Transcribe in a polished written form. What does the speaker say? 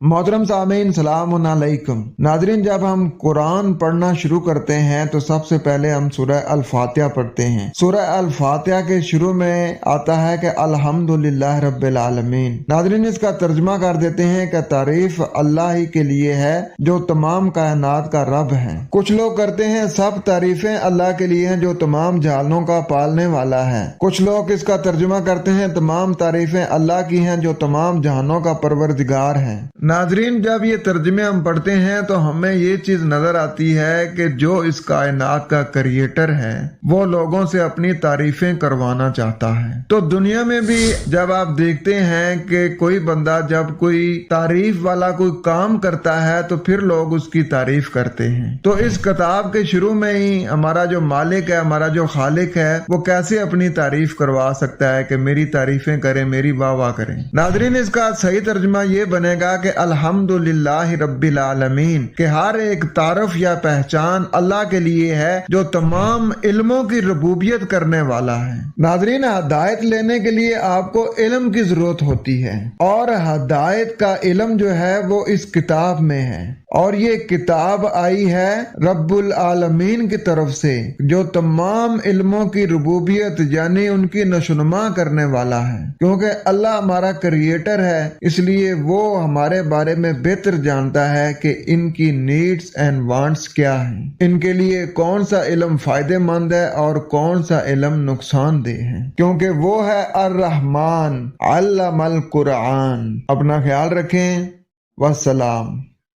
मोहतरम सामीन सलाम अलैकुम। नाज़रीन, जब हम कुरान पढ़ना शुरू करते हैं तो सबसे पहले हम सूरह अल-फातिहा पढ़ते हैं। सूरह अल-फातिहा के शुरू में आता है कि अल्हम्दुलिल्लाह रब्बिल आलमीन। नाज़रीन, इसका तर्जुमा कर देते हैं कि तारीफ अल्लाह ही के लिए है जो तमाम कायनात का रब है। कुछ लोग करते हैं सब तारीफें अल्लाह के लिए हैं जो तमाम जहानों का पालने वाला है। कुछ लोग इसका तर्जुमा करते हैं तमाम तारीफें अल्लाह की हैं जो तमाम जहानों का परवरदिगार है। नाजरीन, जब ये तर्जुमे हम पढ़ते हैं तो हमें ये चीज नजर आती है कि जो इस कायनात का क्रिएटर है वो लोगों से अपनी तारीफें करवाना चाहता है। तो दुनिया में भी जब आप देखते हैं कि कोई बंदा जब कोई तारीफ वाला कोई काम करता है तो फिर लोग उसकी तारीफ करते हैं। तो इस किताब के शुरू में ही हमारा जो मालिक है, हमारा जो खालिक है, वो कैसे अपनी तारीफ करवा सकता है कि मेरी तारीफें करें, मेरी वाह वाह करें। नाजरीन, इसका सही तर्जुमा ये बनेगा कि अल्हम्दुलिल्लाह रब्बिल आलमीन, के हर एक तारफ या पहचान अल्लाह के लिए है जो तमाम इल्मों की रबूबियत करने वाला है। नाजरीन, हदायत लेने के लिए आपको इल्म की जरूरत होती है और हदायत का इल्म जो है वो इस किताब में है और ये किताब आई है रब्बुल आलमीन की तरफ से जो तमाम इल्मों की रबूबियत यानी उनकी नशोनुमा करने वाला है। क्योंकि अल्लाह हमारा क्रिएटर है इसलिए वो हमारे बारे में बेहतर जानता है कि इनकी नीड्स एंड वांट्स क्या हैं, इनके लिए कौन सा इल्म फायदेमंद है और कौन सा इल्म नुकसानदेह है, क्योंकि वो है अर्रहमान अल्लमल कुरान। अपना ख्याल रखें। वस्सलाम।